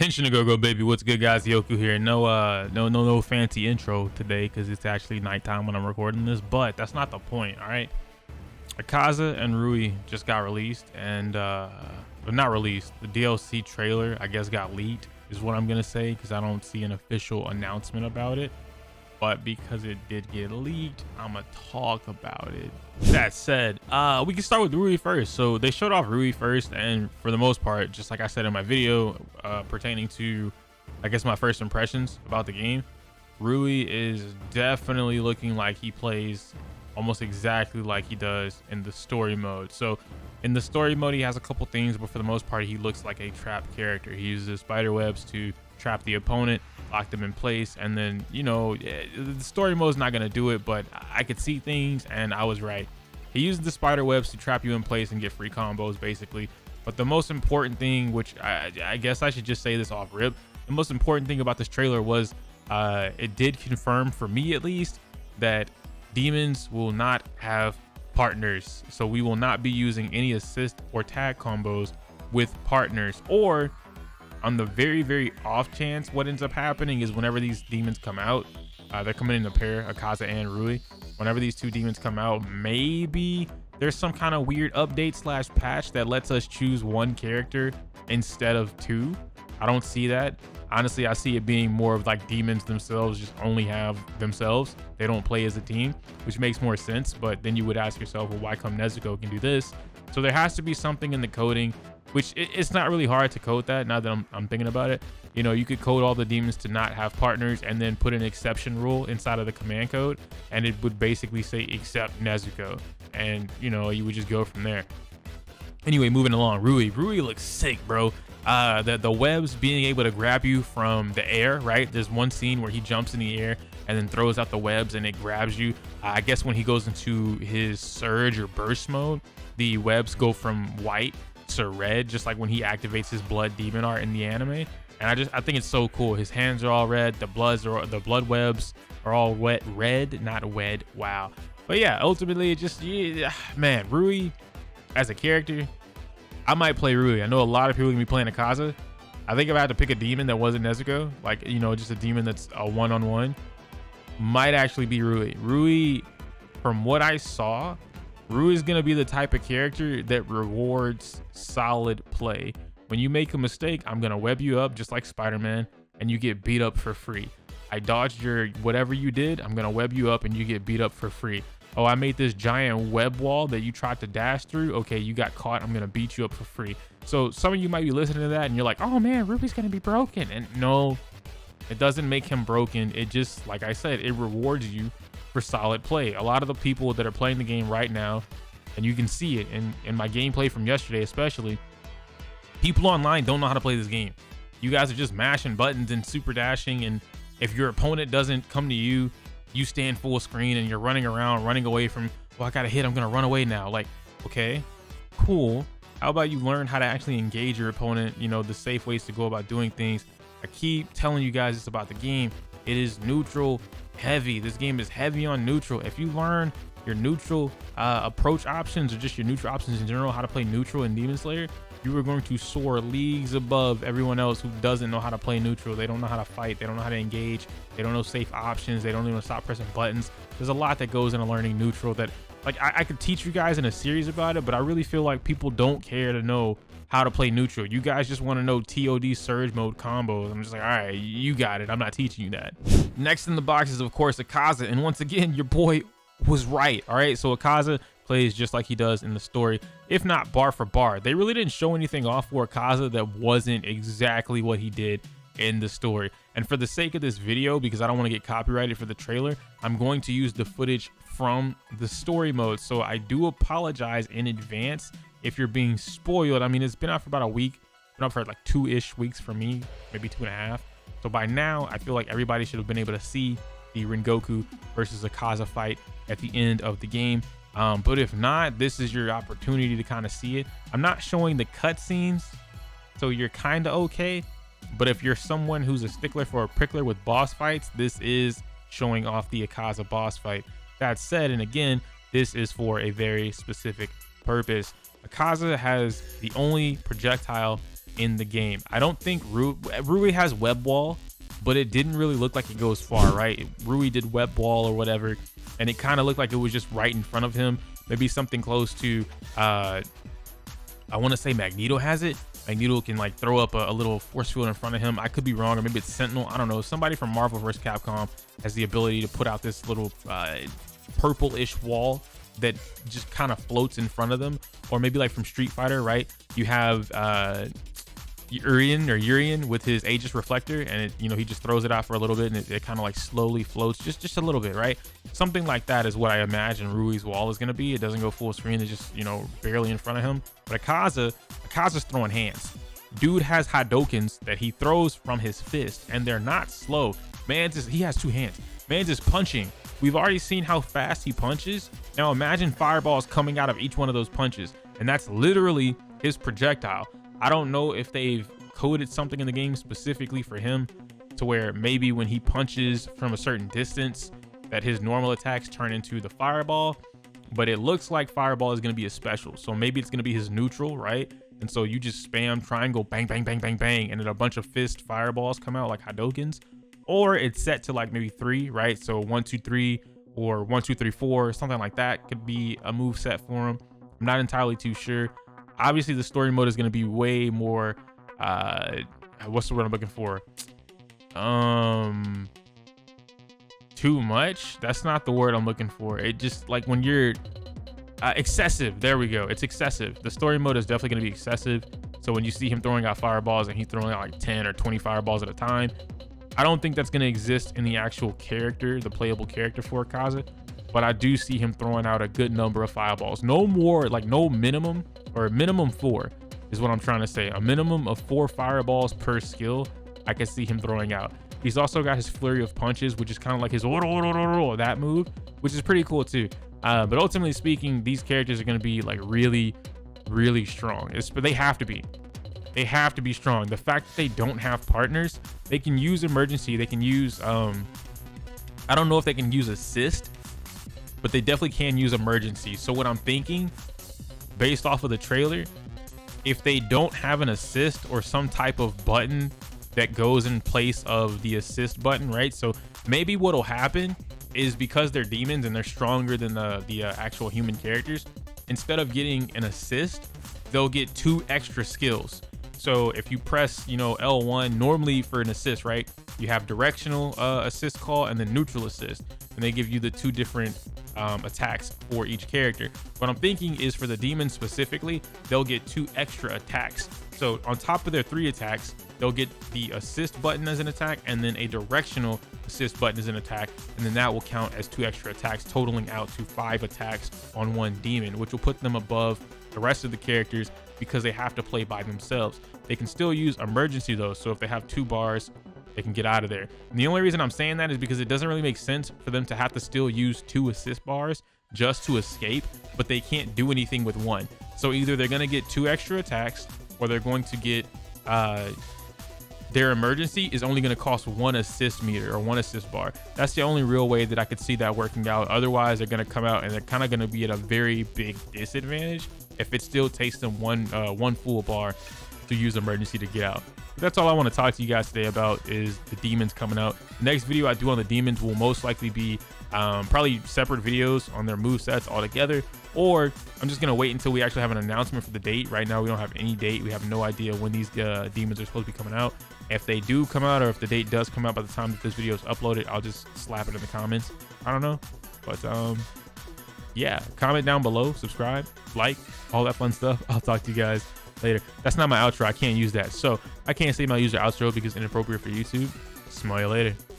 Tension to go baby. What's good, guys? Yoku here. No fancy intro today because it's actually nighttime when I'm recording this, but that's not the point. All right, Akaza and Rui just got released, and but not released. The DLC trailer, I guess, got leaked is what I'm gonna say, because I don't see an official announcement about it. But because it did get leaked, I'm gonna talk about it. That said, we can start with Rui first. So they showed off Rui first, and for the most part, just like I said in my video pertaining to, I guess, my first impressions about the game, Rui is definitely looking like he plays almost exactly like he does in the story mode. So in the story mode, he has a couple things, but for the most part, he looks like a trap character. He uses spider webs to trap the opponent, lock them in place, and then, you know, the story mode is not going to do it, but I could see things, and I was right. He used the spider webs to trap you in place and get free combos, basically. But the most important thing, which I guess I should just say this off rip, the most important thing about this trailer was it did confirm, for me at least, that demons will not have partners. So we will not be using any assist or tag combos with partners, or on the very off chance, what ends up happening is whenever these demons come out, they're coming in a pair, Akaza and Rui. Whenever these two demons come out, maybe there's some kind of weird update slash patch that lets us choose one character instead of two. I don't see that. Honestly, I see it being more of like demons themselves just only have themselves. They don't play as a team, which makes more sense. But then you would ask yourself, well, why come Nezuko can do this? So there has to be something in the coding, which it's not really hard to code that now that I'm thinking about it. You know, you could code all the demons to not have partners and then put an exception rule inside of the command code, and it would basically say except Nezuko, and you know, you would just go from there. Anyway, moving along, Rui looks sick, bro. The webs being able to grab you from the air, right? There's one scene where he jumps in the air and then throws out the webs and it grabs you. I guess when he goes into his surge or burst mode, the webs go from white to red, just like when he activates his blood demon art in the anime. And I think it's so cool. His hands are all red, the blood webs are all red, not wed. Wow. But yeah, ultimately, it just, yeah, man, Rui as a character, I might play Rui. I know a lot of people are gonna be playing Akaza. I think if I had to pick a demon that wasn't Nezuko, like, you know, just a demon that's a one-on-one, might actually be Rui. Rui, from what I saw, Rui is gonna be the type of character that rewards solid play. When you make a mistake, I'm gonna web you up just like Spider-Man, and you get beat up for free. I dodged your whatever you did, I'm gonna web you up and you get beat up for free. Oh, I made this giant web wall that you tried to dash through. Okay, you got caught. I'm gonna beat you up for free. So some of you might be listening to that and you're like, oh man, Ruby's gonna be broken. And no, it doesn't make him broken. It just, like I said, it rewards you for solid play. A lot of the people that are playing the game right now, and you can see it in my gameplay from yesterday especially, people online don't know how to play this game. You guys are just mashing buttons and super dashing, and if your opponent doesn't come to you, you stand full screen and you're running around, running away from, well, I got a hit, I'm gonna run away now. Like, okay, cool. How about you learn how to actually engage your opponent, you know, the safe ways to go about doing things. I keep telling you guys this about the game. It is neutral heavy. This game is heavy on neutral. If you learn your neutral approach options, or just your neutral options in general, how to play neutral in Demon Slayer, you are going to soar leagues above everyone else who doesn't know how to play neutral. They don't know how to fight. They don't know how to engage. They don't know safe options. They don't even stop pressing buttons. There's a lot that goes into learning neutral that, like, I could teach you guys in a series about it, but I really feel like people don't care to know how to play neutral. You guys just want to know TOD surge mode combos. I'm just like, all right, you got it. I'm not teaching you that. Next in the box is, of course, Akaza. And once again, your boy was right. All right, so Akaza plays just like he does in the story, if not bar for bar. They really didn't show anything off for Akaza that wasn't exactly what he did in the story. And for the sake of this video, because I don't want to get copyrighted for the trailer, I'm going to use the footage from the story mode. So I do apologize in advance if you're being spoiled. I mean, it's been out for about a week. It's been out for like 2-ish weeks for me, maybe 2.5. So by now, I feel like everybody should have been able to see the Rengoku versus Akaza fight at the end of the game. But if not, this is your opportunity to kind of see it. I'm not showing the cutscenes, so you're kind of okay. But if you're someone who's a stickler for a prickler with boss fights, this is showing off the Akaza boss fight. That said, and again, this is for a very specific purpose. Akaza has the only projectile in the game. I don't think Rui has web wall, but it didn't really look like it goes far, right? Rui did web wall or whatever, and it kind of looked like it was just right in front of him. Maybe something close to, I want to say Magneto has it. Magneto can like throw up a little force field in front of him. I could be wrong, or maybe it's Sentinel. I don't know. Somebody from Marvel vs. Capcom has the ability to put out this little purple-ish wall that just kind of floats in front of them. Or maybe like from Street Fighter, right? You have Urian with his Aegis reflector, and it, he just throws it out for a little bit, and it kind of like slowly floats just a little bit, right? Something like that is what I imagine Rui's wall is going to be. It doesn't go full screen. It's just barely in front of him. But Akaza's throwing hands. Dude has Hadokens that he throws from his fist, and they're not slow. He has two hands. Man's is punching. We've already seen how fast he punches. Now imagine fireballs coming out of each one of those punches, and that's literally his projectile. I don't know if they've coded something in the game specifically for him to where maybe when he punches from a certain distance that his normal attacks turn into the fireball, but it looks like fireball is going to be a special. So maybe it's going to be his neutral, right? And so you just spam triangle, bang, bang, bang, bang, bang, and then a bunch of fist fireballs come out like Hadokens. Or it's set to like maybe 3, right? So 1, 2, 3, or 1, 2, 3, 4, something like that could be a move set for him. I'm not entirely too sure. Obviously, the story mode is going to be way more, what's the word I'm looking for? Too much? That's not the word I'm looking for. It just, like, when you're excessive, there we go. It's excessive. The story mode is definitely going to be excessive. So when you see him throwing out fireballs and he's throwing out like 10 or 20 fireballs at a time, I don't think that's going to exist in the actual character, the playable character for Akaza. But I do see him throwing out a good number of fireballs. No more, like no minimum, or minimum 4 is what I'm trying to say. A minimum of 4 fireballs per skill I can see him throwing out. He's also got his flurry of punches, which is kind of like his that move, which is pretty cool too. But ultimately speaking, these characters are going to be like really, really strong. But they have to be. They have to be strong. The fact that they don't have partners, they can use emergency. They can use, I don't know if they can use assist, but they definitely can use emergency. So what I'm thinking, based off of the trailer, if they don't have an assist or some type of button that goes in place of the assist button, right? So maybe what'll happen is because they're demons and they're stronger than the actual human characters, instead of getting an assist, they'll get 2 extra skills. So if you press, L1 normally for an assist, right? You have directional assist call and then neutral assist, and they give you the 2 different attacks for each character. What I'm thinking is for the demons specifically, they'll get 2 extra attacks. So on top of their 3 attacks, they'll get the assist button as an attack and then a directional assist button as an attack, and then that will count as 2 extra attacks, totaling out to 5 attacks on one demon, which will put them above the rest of the characters because they have to play by themselves. They can still use emergency though, so if they have 2 bars, they can get out of there. And the only reason I'm saying that is because it doesn't really make sense for them to have to still use 2 assist bars just to escape, but they can't do anything with 1. So either they're going to get 2 extra attacks, or they're going to get their emergency is only going to cost 1 assist meter or 1 assist bar. That's the only real way that I could see that working out. Otherwise, they're going to come out and they're kind of going to be at a very big disadvantage if it still takes them one full bar to use emergency to get out. But that's all I want to talk to you guys today about is the demons coming out. The next video I do on the demons will most likely be probably separate videos on their movesets altogether, or I'm just gonna wait until we actually have an announcement for the date. Right now we don't have any date. We have no idea when these demons are supposed to be coming out. If they do come out, or if the date does come out by the time that this video is uploaded, I'll just slap it in the comments. I don't know, but yeah, comment down below, subscribe, like, all that fun stuff. I'll talk to you guys later. That's not my outro. I can't use that, so I can't say my user outro because it's inappropriate for YouTube. Smell you later.